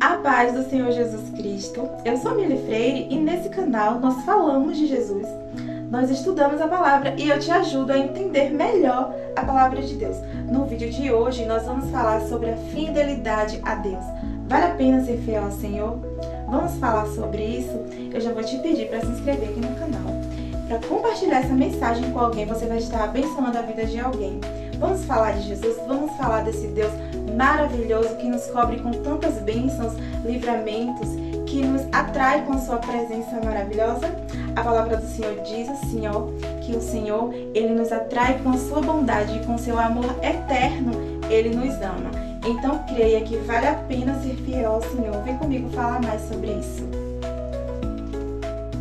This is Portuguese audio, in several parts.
A paz do Senhor Jesus Cristo. Eu sou Mili Freire e nesse canal nós falamos de Jesus. Nós estudamos a palavra e eu te ajudo a entender melhor a palavra de Deus. No vídeo de hoje nós vamos falar sobre a fidelidade a Deus. Vale a pena ser fiel ao Senhor? Vamos falar sobre isso? Eu já vou te pedir para se inscrever aqui no canal. Para compartilhar essa mensagem com alguém, você vai estar abençoando a vida de alguém. Vamos falar de Jesus, vamos falar desse Deus maravilhoso que nos cobre com tantas bênçãos, livramentos, que nos atrai com a sua presença maravilhosa. A palavra do Senhor diz assim, que o Senhor, Ele nos atrai com a sua bondade e com o seu amor eterno, Ele nos ama. Então creia que vale a pena ser fiel ao Senhor. Vem comigo falar mais sobre isso.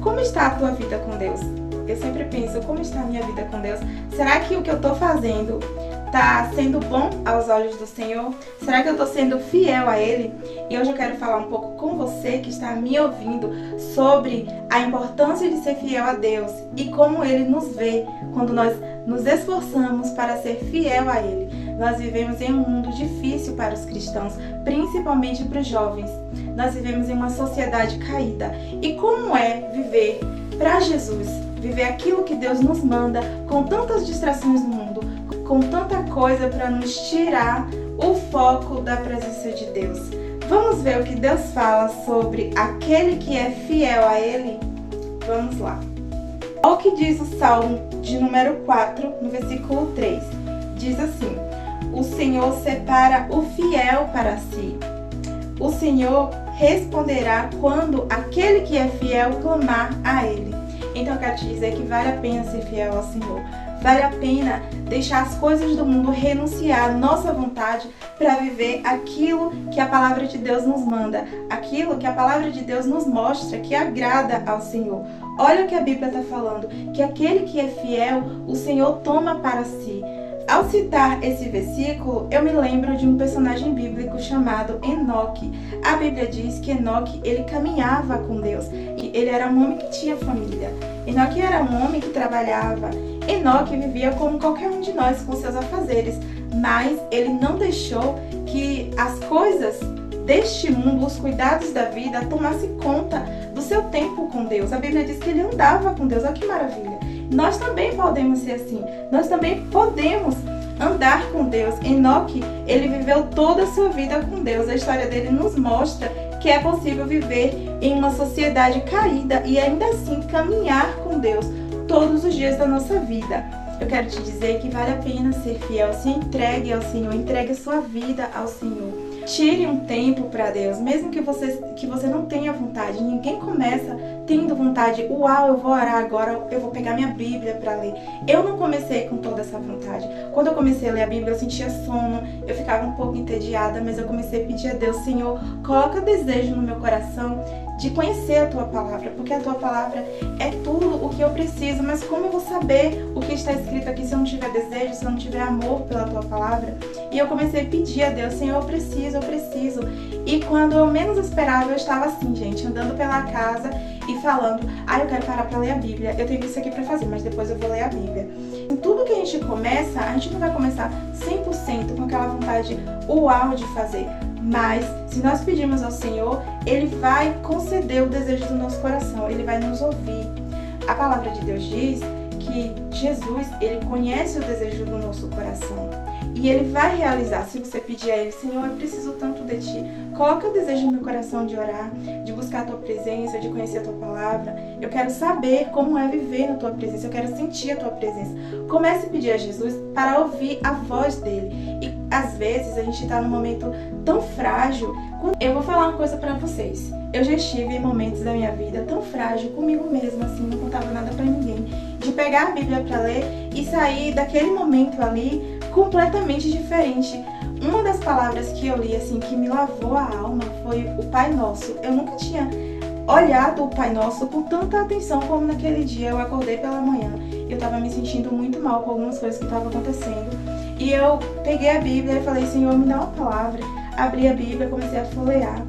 Como está a tua vida com Deus? Eu sempre penso, como está a minha vida com Deus? Será que o que eu estou fazendo está sendo bom aos olhos do Senhor? Será que eu estou sendo fiel a Ele? E hoje eu quero falar um pouco com você que está me ouvindo sobre a importância de ser fiel a Deus e como Ele nos vê quando nós nos esforçamos para ser fiel a Ele. Nós vivemos em um mundo difícil para os cristãos, principalmente para os jovens. Nós vivemos em uma sociedade caída. E como é viver para Jesus? Viver aquilo que Deus nos manda com tantas distrações no mundo, com tanta coisa para nos tirar o foco da presença de Deus. Vamos ver o que Deus fala sobre aquele que é fiel a Ele? Vamos lá. Olha o que diz o Salmo de número 4, no versículo 3. Diz assim: o Senhor separa o fiel para si. O Senhor responderá quando aquele que é fiel clamar a Ele. Então eu quero te dizer que vale a pena ser fiel ao Senhor. Vale a pena deixar as coisas do mundo, renunciar à nossa vontade para viver aquilo que a palavra de Deus nos manda, aquilo que a palavra de Deus nos mostra que agrada ao Senhor. Olha o que a Bíblia está falando, que aquele que é fiel, o Senhor toma para si. Ao citar esse versículo, eu me lembro de um personagem bíblico chamado Enoque. A Bíblia diz que Enoque, ele caminhava com Deus. E ele era um homem que tinha família. Enoque era um homem que trabalhava. Enoque vivia como qualquer um de nós, com seus afazeres. Mas ele não deixou que as coisas deste mundo, os cuidados da vida, tomassem conta do seu tempo com Deus. A Bíblia diz que ele andava com Deus. Olha que maravilha. Nós também podemos ser assim. Nós também podemos andar com Deus. Enoque, ele viveu toda a sua vida com Deus. A história dele nos mostra que é possível viver em uma sociedade caída e ainda assim caminhar com Deus todos os dias da nossa vida. Eu quero te dizer que vale a pena ser fiel. Se entregue ao Senhor, entregue a sua vida ao Senhor. Tire um tempo para Deus, mesmo que você não tenha vontade. Ninguém começa tendo vontade. Uau, eu vou orar agora, eu vou pegar minha Bíblia para ler. Eu não comecei com toda essa vontade. Quando eu comecei a ler a Bíblia, eu sentia sono, eu ficava um pouco entediada, mas eu comecei a pedir a Deus: Senhor, coloca desejo no meu coração de conhecer a Tua Palavra, porque a Tua Palavra é tudo o que eu preciso. Mas como eu vou saber o que está escrito aqui se eu não tiver desejo, se eu não tiver amor pela Tua Palavra? E eu comecei a pedir a Deus: Senhor, eu preciso. E quando eu menos esperava, eu estava assim, gente, andando pela casa e falando: eu quero parar para ler a Bíblia, eu tenho isso aqui para fazer, mas depois eu vou ler a Bíblia. Em tudo que a gente começa, a gente não vai começar 100% com aquela vontade uau de fazer. Mas, se nós pedirmos ao Senhor, Ele vai conceder o desejo do nosso coração, Ele vai nos ouvir. A palavra de Deus diz que Jesus, Ele conhece o desejo do nosso coração. E Ele vai realizar. Se você pedir a Ele: Senhor, eu preciso tanto de Ti. Coloca o desejo no meu coração de orar, de buscar a Tua presença, de conhecer a Tua Palavra. Eu quero saber como é viver na Tua presença. Eu quero sentir a Tua presença. Comece a pedir a Jesus para ouvir a voz dEle. E às vezes a gente está num momento tão frágil. Eu vou falar uma coisa para vocês. Eu já estive em momentos da minha vida tão frágil comigo mesma, assim, não contava nada para ninguém. De pegar a Bíblia para ler e sair daquele momento ali completamente diferente. Uma das palavras que eu li, assim, que me lavou a alma foi o Pai Nosso. Eu nunca tinha olhado o Pai Nosso com tanta atenção como naquele dia. Eu acordei pela manhã e eu tava me sentindo muito mal com algumas coisas que estavam acontecendo. E eu peguei a Bíblia e falei: Senhor, me dá uma palavra. Abri a Bíblia, comecei a folhear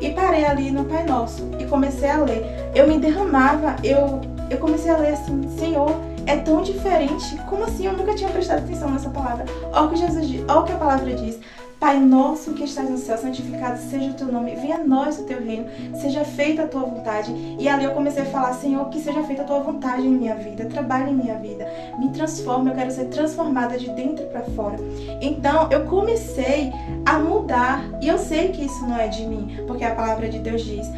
e parei ali no Pai Nosso e comecei a ler. Eu me derramava, eu comecei a ler assim: Senhor, é tão diferente. Como assim? Eu nunca tinha prestado atenção nessa palavra. Olha o que Jesus diz, olha o que a palavra diz. Pai nosso que estás no céu, santificado seja o teu nome, venha a nós o teu reino, seja feita a tua vontade. E ali eu comecei a falar, Senhor, que seja feita a tua vontade em minha vida, trabalhe em minha vida, me transforme, eu quero ser transformada de dentro para fora. Então eu comecei a mudar, e eu sei que isso não é de mim, porque a palavra de Deus diz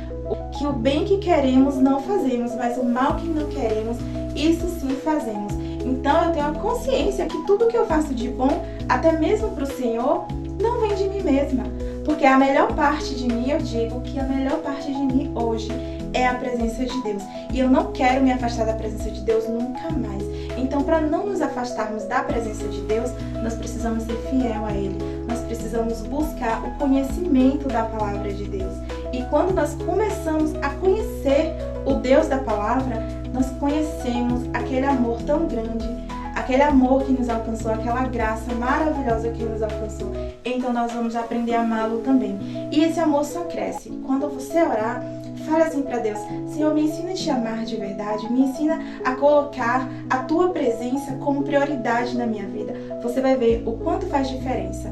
que o bem que queremos não fazemos, mas o mal que não queremos, isso sim fazemos. Então eu tenho a consciência que tudo que eu faço de bom, até mesmo para o Senhor, não vem de mim mesma. Porque a melhor parte de mim, eu digo que a melhor parte de mim hoje é a presença de Deus. E eu não quero me afastar da presença de Deus nunca mais. Então, para não nos afastarmos da presença de Deus, nós precisamos ser fiel a Ele. Nós precisamos buscar o conhecimento da palavra de Deus. E quando nós começamos a conhecer o Deus da palavra, nós conhecemos aquele amor tão grande, aquele amor que nos alcançou, aquela graça maravilhosa que nos alcançou. Então nós vamos aprender a amá-lo também. E esse amor só cresce. Quando você orar, fale assim para Deus: Senhor, me ensina a te amar de verdade, me ensina a colocar a tua presença como prioridade na minha vida. Você vai ver o quanto faz diferença.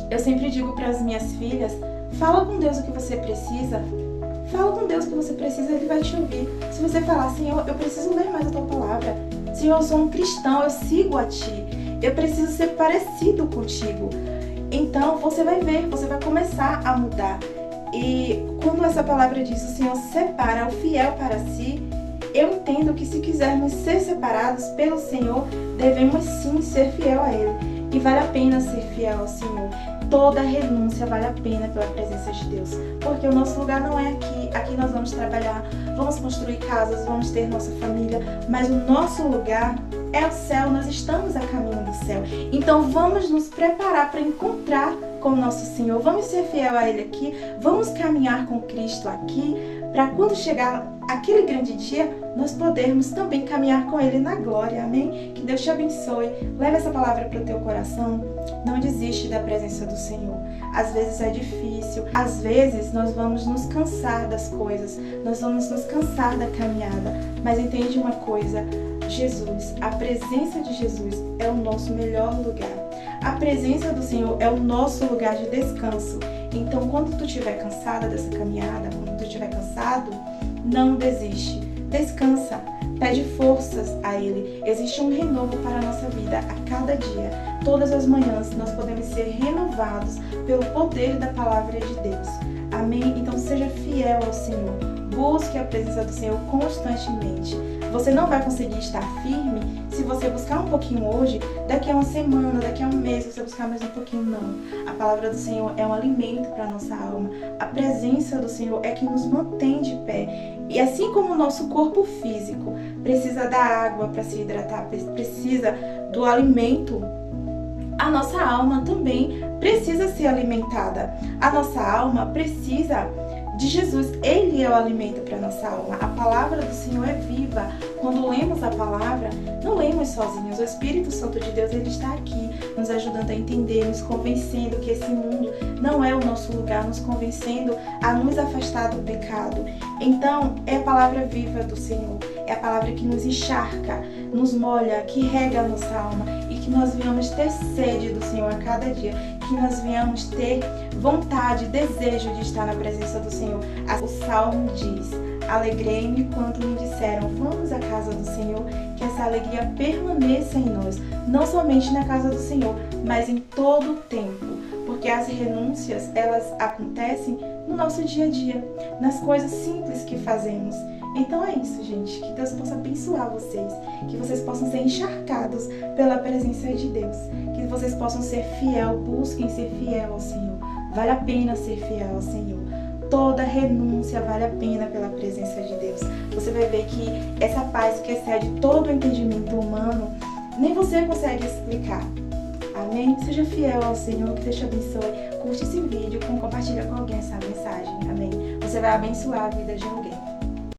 Eu sempre digo para as minhas filhas: fala com Deus o que você precisa. Fala com Deus o que você precisa, Ele vai te ouvir. Se você falar: Senhor, eu preciso ler mais a tua palavra. Senhor, eu sou um cristão, eu sigo a ti. Eu preciso ser parecido contigo. Então você vai ver, você vai começar a mudar. E quando essa palavra diz: o Senhor separa o fiel para si, eu entendo que se quisermos ser separados pelo Senhor, devemos sim ser fiel a Ele. E vale a pena ser fiel ao Senhor. Toda renúncia vale a pena pela presença de Deus. Porque o nosso lugar não é aqui. Aqui nós vamos trabalhar, vamos construir casas, vamos ter nossa família. Mas o nosso lugar é o céu. Nós estamos a caminho do céu. Então vamos nos preparar para encontrar com o nosso Senhor. Vamos ser fiel a Ele aqui. Vamos caminhar com Cristo aqui. Para quando chegar aquele grande dia, nós podermos também caminhar com Ele na glória. Amém? Que Deus te abençoe. Leve essa palavra para o teu coração. Não desiste da presença do Senhor. Às vezes é difícil. Às vezes nós vamos nos cansar das coisas. Nós vamos nos cansar da caminhada. Mas entende uma coisa. Jesus, a presença de Jesus é o nosso melhor lugar. A presença do Senhor é o nosso lugar de descanso. Então, quando tu estiver cansada dessa caminhada, quando tu estiver cansado, não desiste. Descansa. Pede forças a Ele. Existe um renovo para a nossa vida a cada dia. Todas as manhãs nós podemos ser renovados pelo poder da palavra de Deus. Amém? Então seja fiel ao Senhor. Busque a presença do Senhor constantemente. Você não vai conseguir estar firme se você buscar um pouquinho hoje, daqui a uma semana, daqui a um mês, você buscar mais um pouquinho, não. A palavra do Senhor é um alimento para a nossa alma. A presença do Senhor é que nos mantém de pé. E assim como o nosso corpo físico precisa da água para se hidratar, precisa do alimento, a nossa alma também precisa ser alimentada. A nossa alma precisa de Jesus. Ele é o alimento para a nossa alma. A palavra do Senhor é viva. Quando lemos a palavra, não lemos sozinhos. O Espírito Santo de Deus, ele está aqui, nos ajudando a entender, nos convencendo que esse mundo não é o nosso lugar, nos convencendo a nos afastar do pecado. Então, é a palavra viva do Senhor. É a palavra que nos encharca, nos molha, que rega a nossa alma e que nós venhamos ter sede do Senhor a cada dia, que nós venhamos ter vontade, desejo de estar na presença do Senhor. O Salmo diz: alegrei-me quando me disseram, vamos à casa do Senhor, que essa alegria permaneça em nós, não somente na casa do Senhor, mas em todo o tempo, porque as renúncias, elas acontecem no nosso dia a dia, nas coisas simples que fazemos. Então é isso, gente, que Deus possa abençoar vocês, que vocês possam ser encharcados pela presença de Deus, que vocês possam ser fiel, busquem ser fiel ao Senhor. Vale a pena ser fiel ao Senhor. Toda renúncia vale a pena pela presença de Deus. Você vai ver que essa paz que excede todo o entendimento humano, nem você consegue explicar. Amém? Seja fiel ao Senhor, que Deus te abençoe. Curte esse vídeo, compartilha com alguém essa mensagem. Amém? Você vai abençoar a vida de alguém.